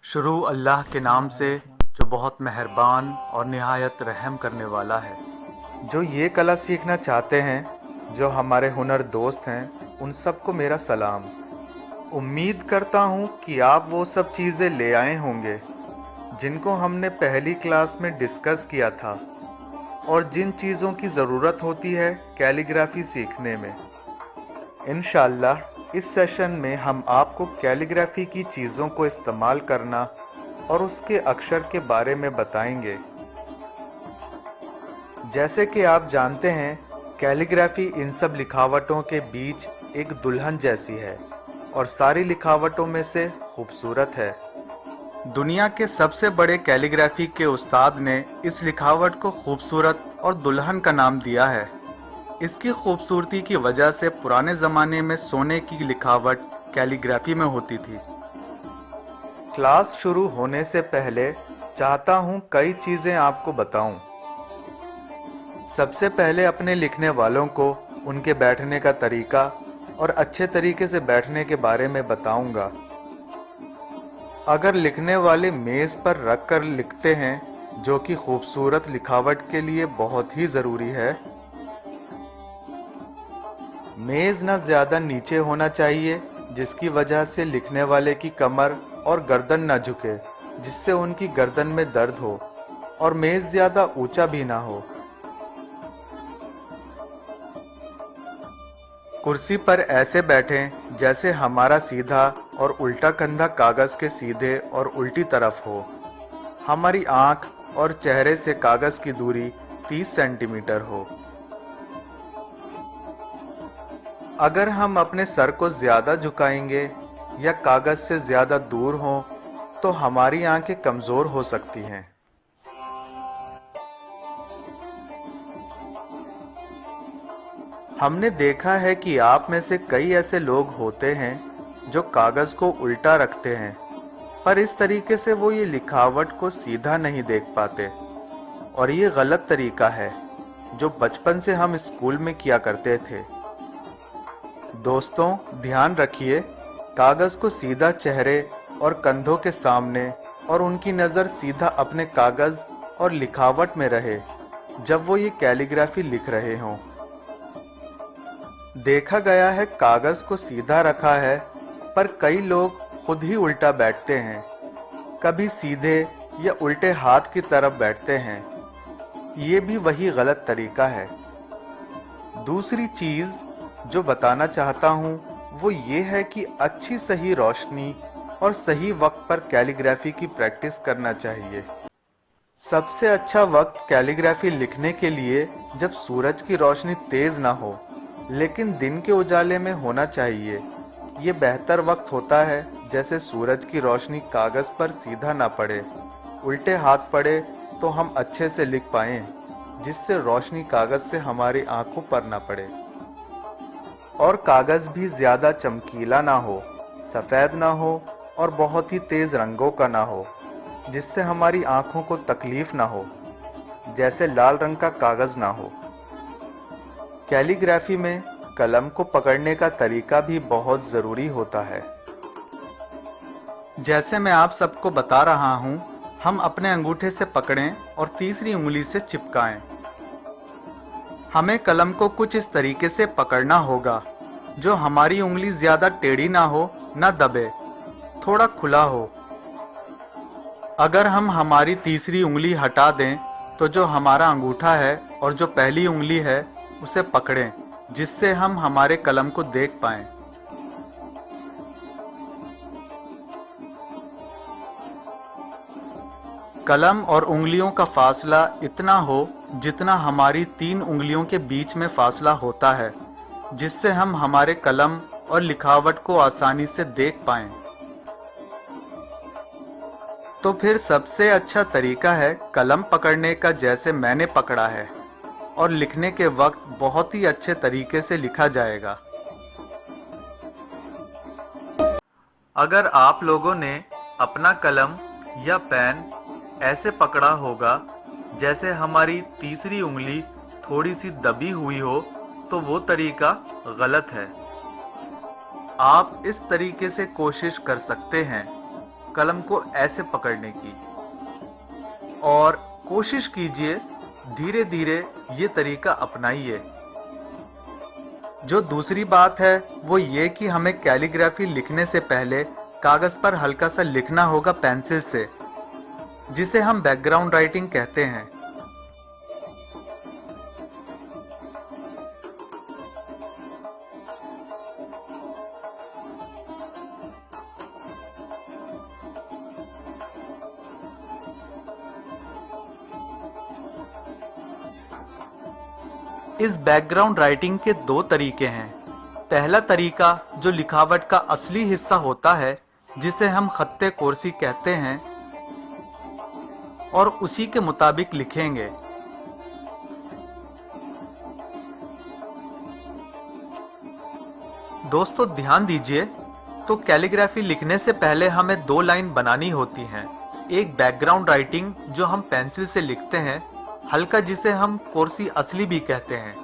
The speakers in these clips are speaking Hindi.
शुरू अल्लाह के नाम से जो बहुत मेहरबान और निहायत रहम करने वाला है। जो ये कला सीखना चाहते हैं, जो हमारे हुनर दोस्त हैं, उन सबको मेरा सलाम। उम्मीद करता हूँ कि आप वो सब चीज़ें ले आए होंगे जिनको हमने पहली क्लास में डिस्कस किया था और जिन चीज़ों की ज़रूरत होती है कैलीग्राफी सीखने में। इंशाअल्लाह इस सेशन में हम आपको कैलीग्राफी की चीज़ों को इस्तेमाल करना और उसके अक्षर के बारे में बताएंगे। जैसे कि आप जानते हैं, कैलीग्राफी इन सब लिखावटों के बीच एक दुल्हन जैसी है और सारी लिखावटों में से खूबसूरत है। दुनिया के सबसे बड़े कैलीग्राफी के उस्ताद ने इस लिखावट को खूबसूरत और दुल्हन का नाम दिया है। इसकी खूबसूरती की वजह से पुराने ज़माने में सोने की लिखावट कैलीग्राफी में होती थी। क्लास शुरू होने से पहले चाहता हूँ कई चीज़ें आपको बताऊं। सबसे पहले अपने लिखने वालों को उनके बैठने का तरीका और अच्छे तरीके से बैठने के बारे में बताऊंगा। अगर लिखने वाले मेज़ पर रख कर लिखते हैं, जो कि खूबसूरत लिखावट के लिए बहुत ही ज़रूरी है। मेज़ न ज़्यादा नीचे होना चाहिए, जिसकी वजह से लिखने वाले की कमर और गर्दन न झुके, जिससे उनकी गर्दन में दर्द हो, और मेज़ ज़्यादा ऊंचा भी ना हो। कुर्सी पर ऐसे बैठें जैसे हमारा सीधा और उल्टा कंधा कागज़ के सीधे और उल्टी तरफ हो। हमारी आँख और चेहरे से कागज़ की दूरी 30 सेंटीमीटर हो। अगर हम अपने सर को ज़्यादा झुकाएंगे या कागज़ से ज़्यादा दूर हों तो हमारी आंखें कमज़ोर हो सकती हैं। हमने देखा है कि आप में से कई ऐसे लोग होते हैं जो कागज़ को उल्टा रखते हैं, पर इस तरीके से वो ये लिखावट को सीधा नहीं देख पाते, और ये गलत तरीका है जो बचपन से हम स्कूल में किया करते थे। दोस्तों, ध्यान रखिए, कागज़ को सीधा चेहरे और कंधों के सामने और उनकी नज़र सीधा अपने कागज़ और लिखावट में रहे जब वो ये कैलीग्राफी लिख रहे हों। देखा गया है कागज़ को सीधा रखा है, पर कई लोग खुद ही उल्टा बैठते हैं, कभी सीधे या उल्टे हाथ की तरफ बैठते हैं। ये भी वही गलत तरीका है। दूसरी चीज़ जो बताना चाहता हूँ वो ये है कि अच्छी सही रोशनी और सही वक्त पर कैलीग्राफी की प्रैक्टिस करना चाहिए। सबसे अच्छा वक्त कैलीग्राफी लिखने के लिए जब सूरज की रोशनी तेज ना हो, लेकिन दिन के उजाले में होना चाहिए। ये बेहतर वक्त होता है, जैसे सूरज की रोशनी कागज़ पर सीधा ना पड़े, उल्टे हाथ पड़े तो हम अच्छे से लिख पाएं, जिससे रोशनी कागज़ से हमारी आंखों पर ना पड़े। और कागज़ भी ज़्यादा चमकीला ना हो, सफ़ेद ना हो और बहुत ही तेज़ रंगों का ना हो, जिससे हमारी आँखों को तकलीफ़ ना हो, जैसे लाल रंग का कागज़ ना हो। कैलीग्राफी में कलम को पकड़ने का तरीका भी बहुत ज़रूरी होता है। जैसे मैं आप सबको बता रहा हूँ, हम अपने अंगूठे से पकड़ें और तीसरी उंगली से चिपकाएं। हमें कलम को कुछ इस तरीके से पकड़ना होगा जो हमारी उंगली ज़्यादा टेढ़ी ना हो, ना दबे, थोड़ा खुला हो। अगर हम हमारी तीसरी उंगली हटा दें तो जो हमारा अंगूठा है और जो पहली उंगली है उसे पकड़ें, जिससे हम हमारे कलम को देख पाएं। कलम और उंगलियों का फासला इतना हो जितना हमारी 3 उंगलियों के बीच में फासला होता है, जिससे हम हमारे कलम और लिखावट को आसानी से देख पाएं। तो फिर सबसे अच्छा तरीका है कलम पकड़ने का, जैसे मैंने पकड़ा है, और लिखने के वक्त बहुत ही अच्छे तरीके से लिखा जाएगा। अगर आप लोगों ने अपना कलम या पेन ऐसे पकड़ा होगा जैसे हमारी तीसरी उंगली थोड़ी सी दबी हुई हो, तो वो तरीका गलत है। आप इस तरीके से कोशिश कर सकते हैं कलम को ऐसे पकड़ने की, और कोशिश कीजिए धीरे धीरे ये तरीका अपनाइए। जो दूसरी बात है वो ये कि हमें कैलीग्राफी लिखने से पहले कागज पर हल्का सा लिखना होगा पेंसिल से, जिसे हम बैकग्राउंड राइटिंग कहते हैं। इस बैकग्राउंड राइटिंग के दो तरीके हैं। पहला तरीका जो लिखावट का असली हिस्सा होता है, जिसे हम खत्ते कोर्सी कहते हैं, और उसी के मुताबिक लिखेंगे। दोस्तों ध्यान दीजिए, तो कैलीग्राफी लिखने से पहले हमें दो लाइन बनानी होती हैं। एक बैकग्राउंड राइटिंग जो हम पेंसिल से लिखते हैं, हल्का, जिसे हम कोर्सी असली भी कहते हैं।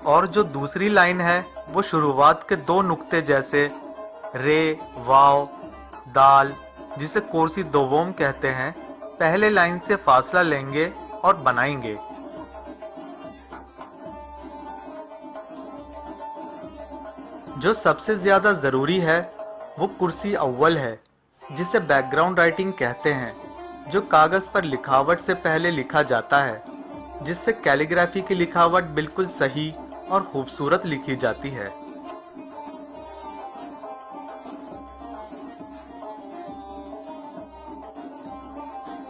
और जो दूसरी लाइन है वो शुरुआत के दो नुक्ते जैसे रे, वाव, दाल, जिसे कोर्सी दोवोम कहते हैं, पहले लाइन से फासला लेंगे और बनाएंगे। जो सबसे ज्यादा जरूरी है वो कुर्सी अव्वल है, जिसे बैकग्राउंड राइटिंग कहते हैं, जो कागज पर लिखावट से पहले लिखा जाता है, जिससे कैलीग्राफी की लिखावट बिल्कुल सही और खूबसूरत लिखी जाती है।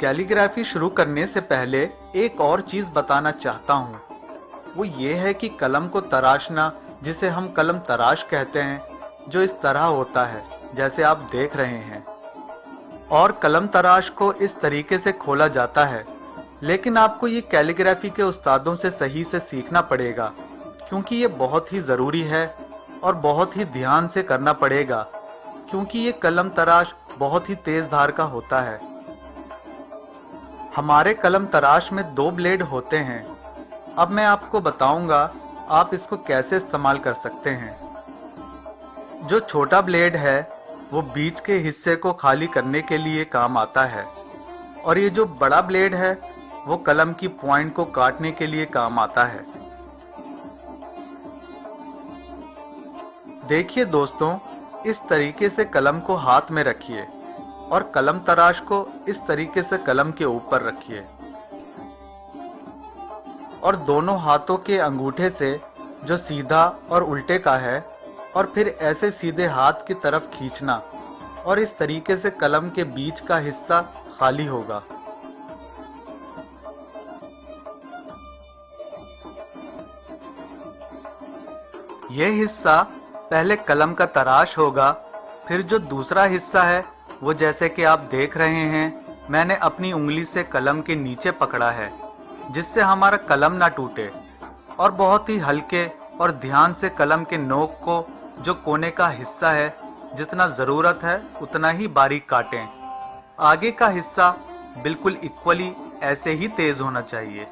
कैलीग्राफी शुरू करने से पहले एक और चीज बताना चाहता हूँ, वो ये है कि कलम को तराशना, जिसे हम कलम तराश कहते हैं, जो इस तरह होता है जैसे आप देख रहे हैं। और कलम तराश को इस तरीके से खोला जाता है, लेकिन आपको ये कैलीग्राफी के उस्तादों से सही से सीखना पड़ेगा, क्योंकि ये बहुत ही ज़रूरी है और बहुत ही ध्यान से करना पड़ेगा, क्योंकि ये कलम तराश बहुत ही तेज धार का होता है। हमारे कलम तराश में दो ब्लेड होते हैं। अब मैं आपको बताऊंगा आप इसको कैसे इस्तेमाल कर सकते हैं। जो छोटा ब्लेड है वो बीच के हिस्से को खाली करने के लिए काम आता है, और ये जो बड़ा ब्लेड है वो कलम की पॉइंट को काटने के लिए काम आता है। देखिए दोस्तों, इस तरीके से कलम को हाथ में रखिए और कलम तराश को इस तरीके से कलम के ऊपर रखिए, और दोनों हाथों के अंगूठे से जो सीधा और उल्टे का है, और फिर ऐसे सीधे हाथ की तरफ खींचना, और इस तरीके से कलम के बीच का हिस्सा खाली होगा। यह हिस्सा पहले कलम का तराश होगा, फिर जो दूसरा हिस्सा है वो जैसे कि आप देख रहे हैं, मैंने अपनी उंगली से कलम के नीचे पकड़ा है, जिससे हमारा कलम ना टूटे, और बहुत ही हल्के और ध्यान से कलम के नोक को, जो कोने का हिस्सा है, जितना ज़रूरत है उतना ही बारीक काटें। आगे का हिस्सा बिल्कुल इक्वली ऐसे ही तेज होना चाहिए।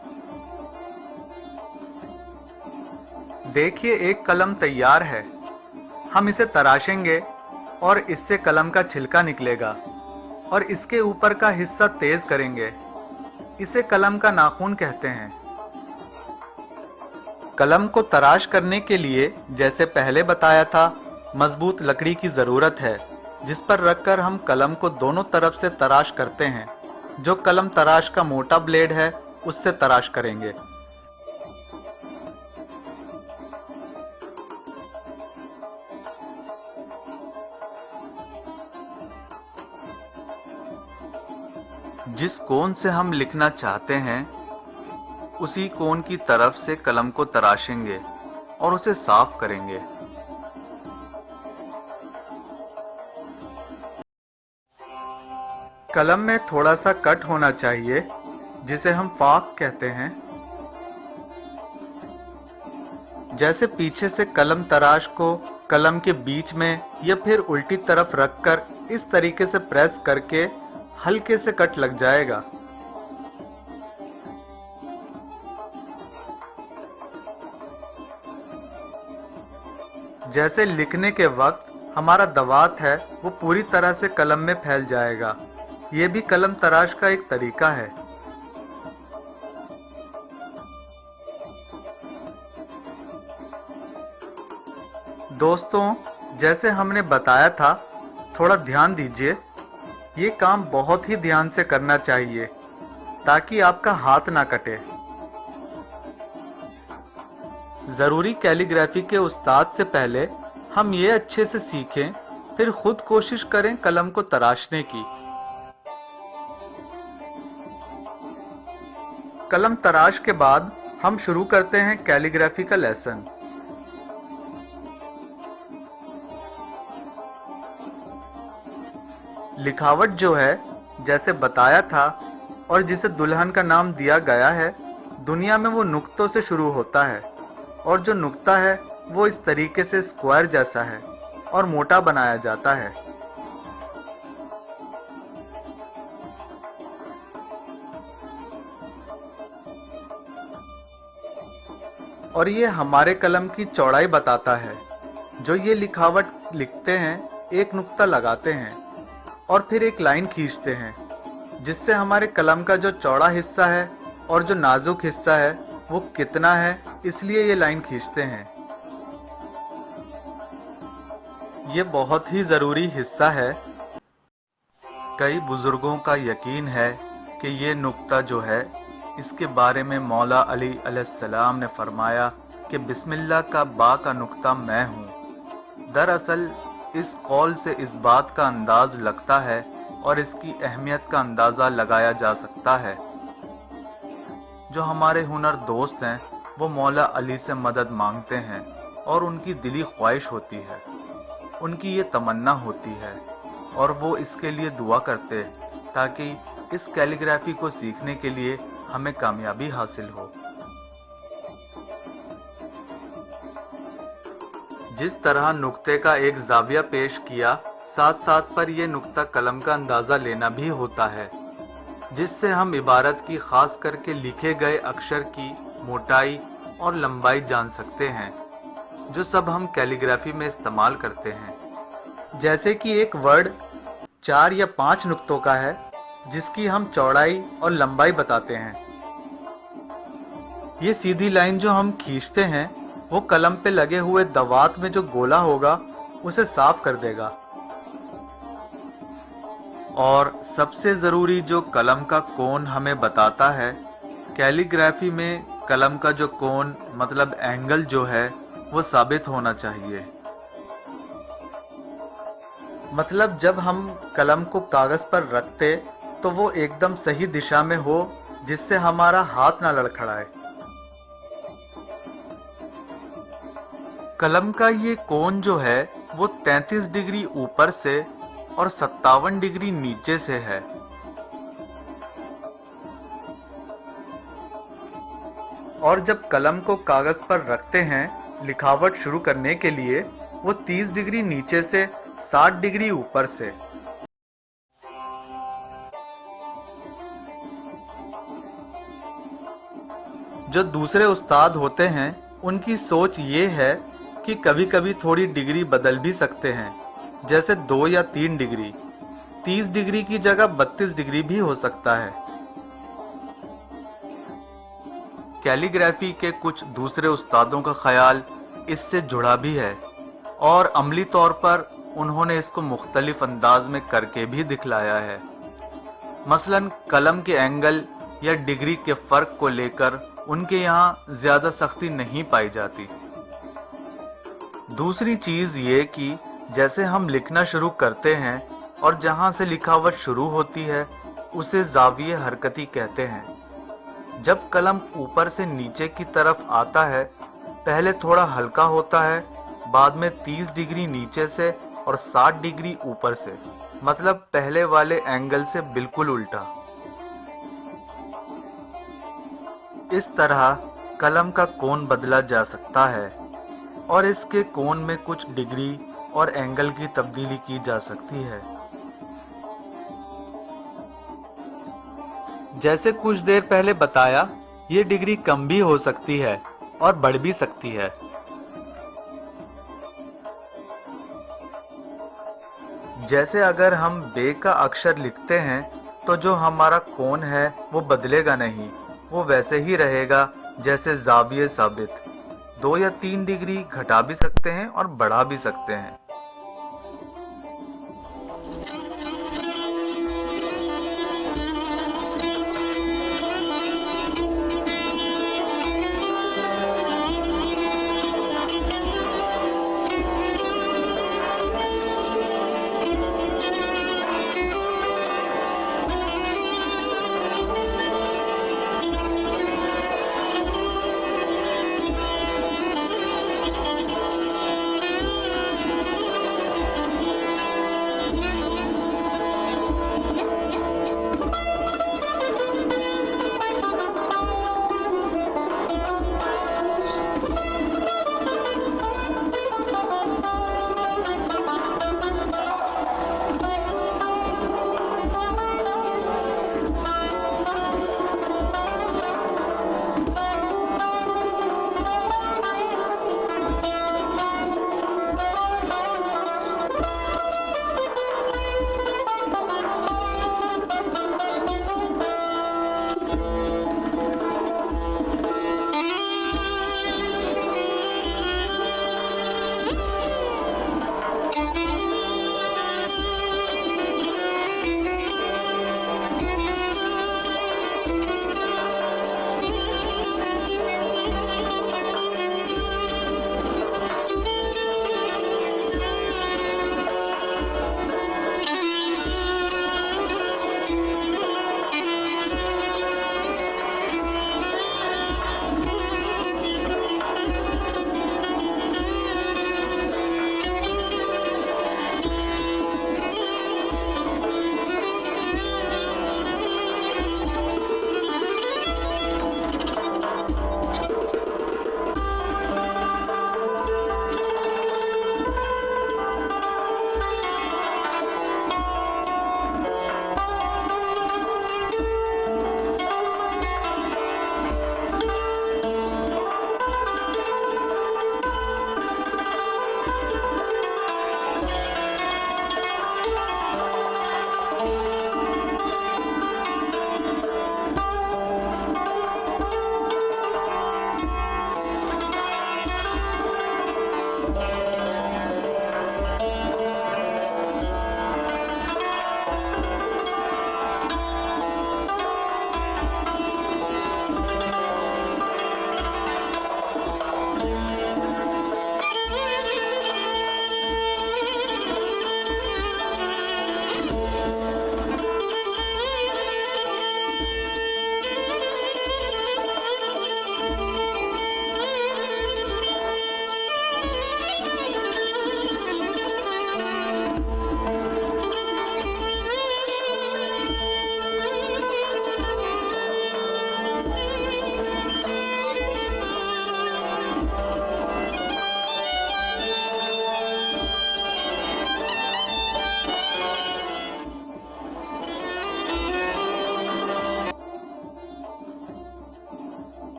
देखिए, एक कलम तैयार है। हम इसे तराशेंगे और इससे कलम का छिलका निकलेगा, और इसके ऊपर का हिस्सा तेज करेंगे। इसे कलम का नाखून कहते हैं। कलम को तराश करने के लिए, जैसे पहले बताया था, मजबूत लकड़ी की ज़रूरत है, जिस पर रखकर हम कलम को दोनों तरफ से तराश करते हैं। जो कलम तराश का मोटा ब्लेड है उससे तराश करेंगे। जिस कोण से हम लिखना चाहते हैं उसी कोण की तरफ से कलम को तराशेंगे और उसे साफ करेंगे। कलम में थोड़ा सा कट होना चाहिए, जिसे हम फाक कहते हैं। जैसे पीछे से कलम तराश को कलम के बीच में या फिर उल्टी तरफ रखकर इस तरीके से प्रेस करके हल्के से कट लग जाएगा। जैसे लिखने के वक्त हमारा दवात है वो पूरी तरह से कलम में फैल जाएगा। ये भी कलम तराश का एक तरीका है। दोस्तों, जैसे हमने बताया था, थोड़ा ध्यान दीजिए। ये काम बहुत ही ध्यान से करना चाहिए ताकि आपका हाथ ना कटे। ज़रूरी कैलीग्राफी के उस्ताद से पहले हम ये अच्छे से सीखें, फिर खुद कोशिश करें कलम को तराशने की। कलम तराश के बाद हम शुरू करते हैं कैलीग्राफी का लेसन। लिखावट जो है, जैसे बताया था और जिसे दुल्हन का नाम दिया गया है, दुनिया में वो नुक्तों से शुरू होता है और जो नुक्ता है वो इस तरीके से स्क्वायर जैसा है और मोटा बनाया जाता है। और ये हमारे कलम की चौड़ाई बताता है। जो ये लिखावट लिखते हैं, एक नुक्ता लगाते हैं और फिर एक लाइन खींचते हैं, जिससे हमारे कलम का जो चौड़ा हिस्सा है और जो नाजुक हिस्सा है वो कितना है, इसलिए ये लाइन खींचते हैं। ये बहुत ही ज़रूरी हिस्सा है। कई बुजुर्गों का यकीन है कि ये नुक्ता जो है, इसके बारे में मौला अली अलैहिस्सलाम ने फरमाया कि बिस्मिल्लाह का बा का नुक्ता मैं हूँ। दरअसल इस कौल से इस बात का अंदाज लगता है और इसकी अहमियत का अंदाज़ा लगाया जा सकता है। जो हमारे हुनर दोस्त हैं वो मौला अली से मदद मांगते हैं और उनकी दिली ख्वाहिश होती है, उनकी ये तमन्ना होती है और वो इसके लिए दुआ करते ताकि इस कैलीग्राफी को सीखने के लिए हमें कामयाबी हासिल हो। जिस तरह नुक्ते का एक जाविया पेश किया, साथ साथ पर यह नुक्ता कलम का अंदाज़ा लेना भी होता है, जिससे हम इबारत की खास करके लिखे गए अक्षर की मोटाई और लंबाई जान सकते हैं, जो सब हम कैलीग्राफी में इस्तेमाल करते हैं। जैसे कि एक वर्ड 4 या 5 नुक्तों का है, जिसकी हम चौड़ाई और लंबाई बताते हैं। ये सीधी लाइन जो हम खींचते हैं वो कलम पे लगे हुए दवात में जो गोला होगा उसे साफ कर देगा। और सबसे ज़रूरी जो कलम का कोण हमें बताता है, कैलीग्राफी में कलम का जो कोण मतलब एंगल जो है वो साबित होना चाहिए। मतलब जब हम कलम को कागज़ पर रखते तो वो एकदम सही दिशा में हो, जिससे हमारा हाथ ना लड़खड़ाए। कलम का ये कोण जो है वो 33 डिग्री ऊपर से और 57 डिग्री नीचे से है। और जब कलम को कागज पर रखते हैं लिखावट शुरू करने के लिए, वो 30 डिग्री नीचे से 60 डिग्री ऊपर से। जो दूसरे उस्ताद होते हैं उनकी सोच ये है कि कभी कभी थोड़ी डिग्री बदल भी सकते हैं, जैसे 2 या 3 डिग्री। 30 डिग्री की जगह 32 डिग्री भी हो सकता है। कैलीग्राफी के कुछ दूसरे उस्तादों का ख्याल इससे जुड़ा भी है और अमली तौर पर उन्होंने इसको मुख्तलिफ अंदाज में करके भी दिखलाया है। मसलन कलम के एंगल या डिग्री के फ़र्क को लेकर उनके यहाँ ज़्यादा सख्ती नहीं पाई जाती। दूसरी चीज़ ये कि जैसे हम लिखना शुरू करते हैं और जहाँ से लिखावट शुरू होती है उसे ज़ाविये हरकती कहते हैं। जब कलम ऊपर से नीचे की तरफ आता है, पहले थोड़ा हल्का होता है, बाद में 30 डिग्री नीचे से और 60 डिग्री ऊपर से, मतलब पहले वाले एंगल से बिल्कुल उल्टा। इस तरह कलम का कोण बदला जा सकता है और इसके कोण में कुछ डिग्री और एंगल की तब्दीली की जा सकती है। जैसे कुछ देर पहले बताया, ये डिग्री कम भी हो सकती है और बढ़ भी सकती है। जैसे अगर हम बे का अक्षर लिखते हैं तो जो हमारा कोण है वो बदलेगा नहीं, वो वैसे ही रहेगा जैसे ज़ाविये साबित। 2 या 3 डिग्री घटा भी सकते हैं और बढ़ा भी सकते हैं।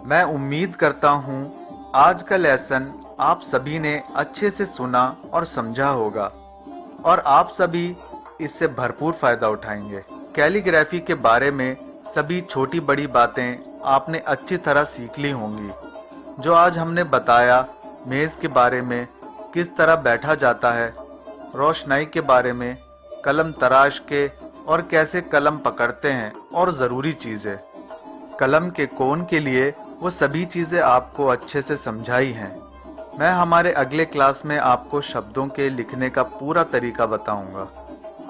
मैं उम्मीद करता हूँ आज का लेसन आप सभी ने अच्छे से सुना और समझा होगा और आप सभी इससे भरपूर फायदा उठाएंगे। कैलीग्राफी के बारे में सभी छोटी बड़ी बातें आपने अच्छी तरह सीख ली होंगी। जो आज हमने बताया, मेज़ के बारे में, किस तरह बैठा जाता है, रोशनाई के बारे में, कलम तराश के और कैसे कलम पकड़ते हैं, और ज़रूरी चीज़ें कलम के कोण के लिए, वो सभी चीज़ें आपको अच्छे से समझाई हैं। मैं हमारे अगले क्लास में आपको शब्दों के लिखने का पूरा तरीका बताऊंगा।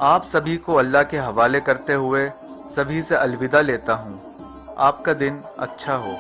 आप सभी को अल्लाह के हवाले करते हुए सभी से अलविदा लेता हूँ। आपका दिन अच्छा हो।